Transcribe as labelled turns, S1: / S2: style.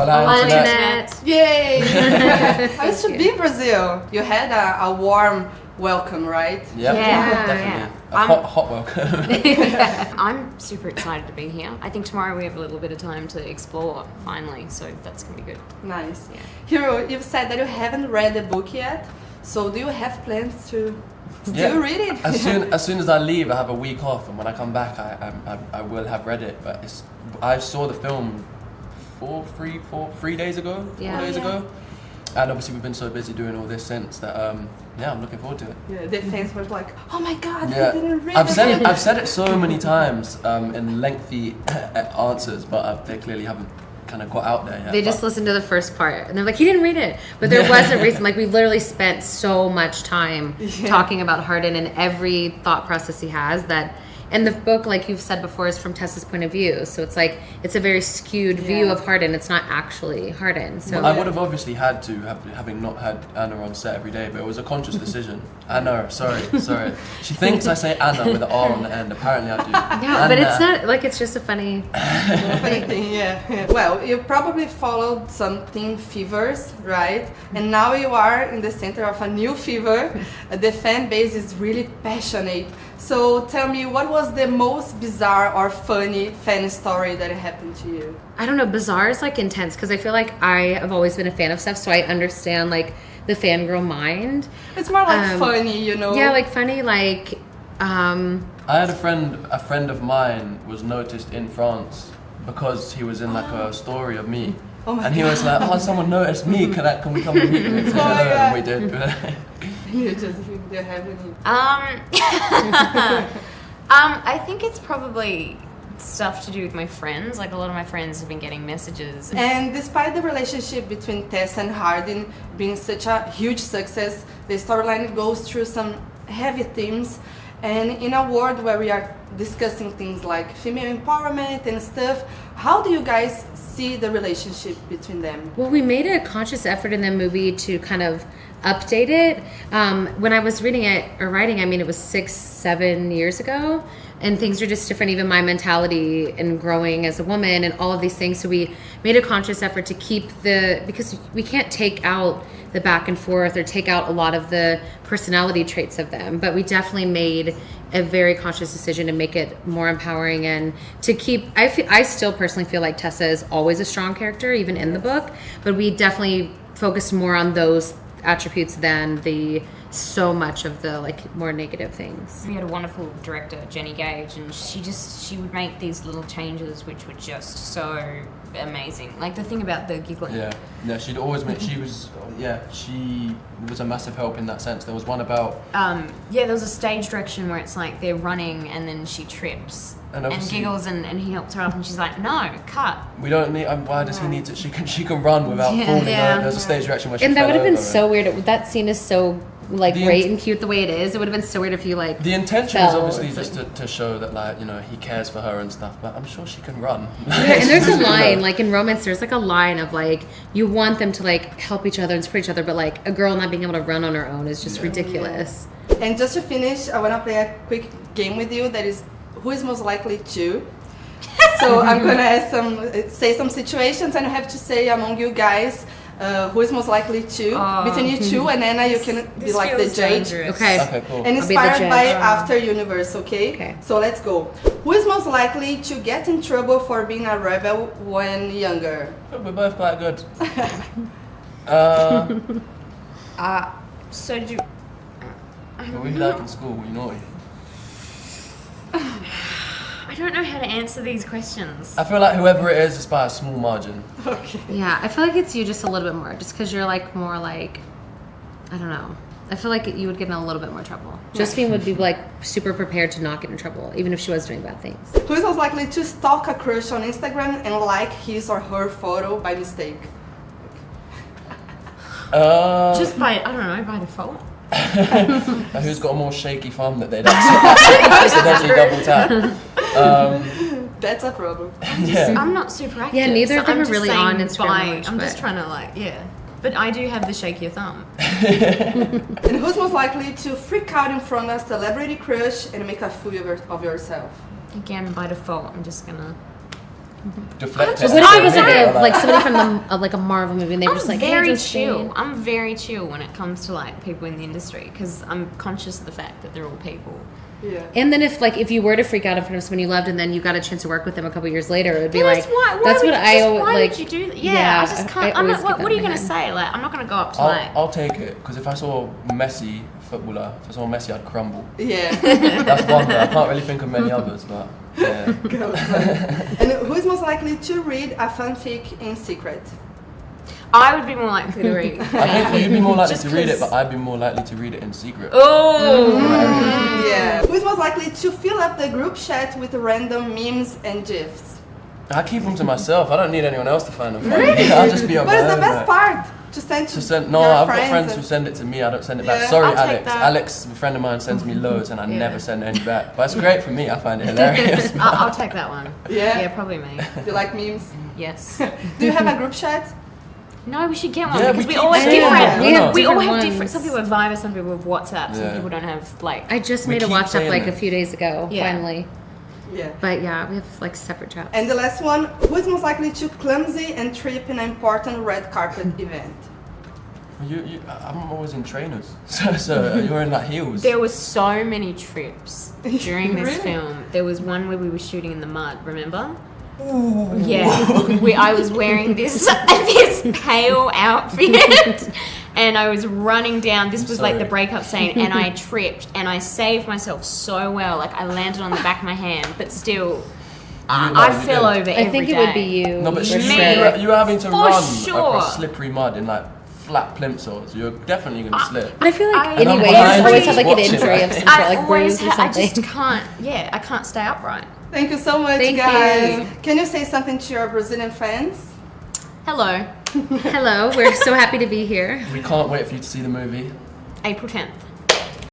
S1: Olá, internet.
S2: Yay! I used to be in Brazil. You had a warm welcome, right?
S1: Yep,
S3: Yeah,
S1: definitely.
S3: yeah.
S1: A hot welcome.
S3: I'm super excited to be here. I think tomorrow we have a little bit of time to explore, finally, so that's going to be good.
S2: Nice.
S3: Yeah.
S2: Hero, you've said that you haven't read the book yet, so do you have plans to still read it?
S1: As soon as I leave, I have a week off, and when I come back, I will have read it. But I saw the film 3 days ago, 4 days ago, and obviously we've been so busy doing all this since that. I'm looking forward to it.
S2: Yeah, the fans were like, "Oh my God, I didn't read
S1: it. I've said it so many times in lengthy answers, but they clearly haven't kind of got out there yet.
S3: They just listened to the first part and they're like, he didn't read it. But there was a reason. Like, we literally spent so much time talking about Hardin and every thought process he has that. And the book, like you've said before, is from Tessa's point of view. So it's like, it's a very skewed view of Hardin. It's not actually Hardin. So
S1: well, I would have obviously had to, having not had Anna on set every day, but it was a conscious decision. Anna, sorry. She thinks I say Anna with an R on the end. Apparently I do.
S3: No,
S1: Anna.
S3: but it's not, like, it's just a funny
S2: thing, yeah. Well, you probably followed some teen fevers, right? And now you are in the center of a new fever. The fan base is really passionate. So tell me, what was the most bizarre or funny fan story that happened to you?
S3: I don't know, bizarre is like intense because I feel like I have always been a fan of stuff, so I understand like the fangirl mind.
S2: It's more like funny, you know?
S3: Yeah, like funny, like
S1: I had a friend of mine was noticed in France because he was in like a story of me.
S2: Oh my
S1: and he was like, "Oh, someone noticed me. Can we come and meet you and say hello?" And we did.
S2: You Josephine, do you have any?
S3: I think it's probably stuff to do with my friends. Like, a lot of my friends have been getting messages.
S2: And despite the relationship between Tess and Hardin being such a huge success, the storyline goes through some heavy themes. And in a world where we are discussing things like female empowerment and stuff, how do you guys see the relationship between them?
S3: Well, we made a conscious effort in the movie to kind of update it. When I was reading it or writing, I mean, it was 6-7 years ago, and things are just different. Even my mentality and growing as a woman and all of these things. So we made a conscious effort to keep because we can't take out the back and forth or take out a lot of the personality traits of them, but we definitely made a very conscious decision to make it more empowering and to keep. I still personally feel like Tessa is always a strong character, even in the book, but we definitely focused more on those attributes than so much of the like more negative things.
S4: We had a wonderful director, Jenny Gage, and she would make these little changes which were just so amazing. Like the thing about the giggling.
S1: Yeah, she'd always make. She was a massive help in that sense. There was one about.
S4: There was a stage direction where it's like they're running and then she trips. And giggles and he helps her up and she's like, no, cut.
S1: We don't need. Why does he need to? She can run without falling. There's a stage direction where she.
S3: And that would have been so
S1: weird.
S3: That scene is so like great and cute the way it is. It would have been so weird if you like.
S1: The intention is obviously just to show that like he cares for her and stuff. But I'm sure she can run.
S3: And there's a line like in romance. There's like a line of like you want them to like help each other and support each other, but like a girl not being able to run on her own is just ridiculous.
S2: And just to finish, I want to play a quick game with you. That is, who is most likely to? So I'm gonna say some situations, and you have to say among you guys who is most likely to between you two, and Anna, you can be like the judge.
S4: Dangerous.
S3: Okay,
S1: cool.
S2: And inspired by After Universe, okay? So let's go. Who is most likely to get in trouble for being a rebel when younger?
S1: We're both quite good.
S4: So do.
S1: What were you like in school? Were you naughty?
S4: I don't know how to answer these questions.
S1: I feel like whoever it is by a small margin.
S2: Okay.
S3: Yeah, I feel like it's you just a little bit more, just because you're like more like, I don't know. I feel like you would get in a little bit more trouble. Josephine would be like super prepared to not get in trouble, even if she was doing bad things.
S2: Who is most likely to stalk a crush on Instagram and like his or her photo by mistake?
S4: Just by, I don't know, by default.
S1: Who's got a more shaky thumb that they'd accidentally double tap?
S2: That's a problem.
S1: Yeah.
S4: I'm not super active.
S3: Yeah, neither of them
S4: I'm
S3: are
S4: just
S3: really
S4: saying
S3: on Instagram much,
S4: I'm just
S3: but-
S4: trying to like, But I do have the shakier thumb.
S2: And who's most likely to freak out in front of a celebrity crush and make a fool of yourself?
S4: Again, by default, I'm just gonna...
S1: deflect
S3: What
S1: it.
S3: if it was
S1: Or
S3: like somebody from like a Marvel movie and they were just like,
S4: very
S3: hey,
S4: chill. I'm very chill when it comes to like people in the industry because I'm conscious of the fact that they're all people.
S2: Yeah.
S3: And then if you were to freak out in front of someone you loved and then you got a chance to work with them a couple years later, it would be like, that's what I always
S4: why
S3: like.
S4: would you do that? Yeah, I just can't. I'm not, what are you going to say? Like, I'm not going to go up to like.
S1: I'll take it because if I saw Messi footballer, if I saw Messi, I'd crumble.
S2: Yeah.
S1: That's one way. I can't really think of many others, but yeah.
S2: And who is most likely to read a fanfic in secret?
S4: I would be more likely to read.
S1: I think you'd be more likely
S4: Just
S1: to read it,
S4: 'cause-
S1: but I'd be more likely to read it in secret.
S4: Oh.
S2: Yeah. Who is most likely to fill up the group chat with random memes and gifs?
S1: I keep them to myself. I don't need anyone else to find them.
S2: Really?
S1: I'll just be on
S2: But
S1: my
S2: it's the
S1: own,
S2: best
S1: like.
S2: part. To send
S1: No,
S2: your
S1: I've got friends
S2: and-
S1: who send it to me. I don't send it back.
S2: Yeah,
S1: Sorry,
S4: I'll take
S1: Alex.
S4: that.
S1: Alex, a friend of mine, sends me loads, and I
S4: Yeah.
S1: never send any back. But it's great for me. I find it hilarious.
S4: I'll take that one.
S2: Yeah?
S4: Yeah, probably me.
S2: Do you like memes?
S4: Yes.
S2: Do you have a group chat?
S4: No, we should get one
S1: Yeah,
S4: because
S1: we
S4: we all have
S1: keep saying
S4: different.
S1: that.
S4: We all
S3: different
S4: have different.
S3: ones.
S4: Some people have Viber, some people have WhatsApp, some
S1: Yeah.
S4: people don't have like.
S3: I just
S1: We
S3: made a
S1: keep
S3: WhatsApp
S1: saying
S3: like a
S1: that.
S3: few days ago,
S4: Yeah.
S3: finally.
S2: Yeah.
S3: But yeah, we have like separate chats.
S2: And the last one, who is most likely to clumsy and trip in an important red carpet event?
S1: I'm always in trainers, so you're in like heels.
S4: There was so many trips during this
S2: Really?
S4: film. There was one where we were shooting in the mud. Remember? Yeah, I was wearing this pale outfit, and I was running down. This was like the breakup scene, and I tripped, and I saved myself so well. Like I landed on the back of my hand, but still, I fell over every
S3: I think it would be
S4: day.
S3: you.
S1: No, but
S3: for
S1: you
S3: sure.
S1: were having to
S4: For
S1: run
S4: sure.
S1: across slippery mud in like flat plimsolls. You're definitely gonna slip.
S3: But I feel like
S4: And I'm
S3: anyway, you
S1: behind
S3: just always
S1: you
S3: have like an
S1: watching,
S3: injury of
S1: like-
S3: some sort, like
S4: I always
S3: bruise or
S4: I
S3: something.
S4: just can't. Yeah, I can't stay upright.
S2: Thank you so much,
S3: Thank
S2: guys.
S3: you.
S2: Can you say something to your Brazilian fans?
S4: Hello,
S3: Hello, we're so happy to be here.
S1: We can't wait for you to see the movie.
S4: April 10th.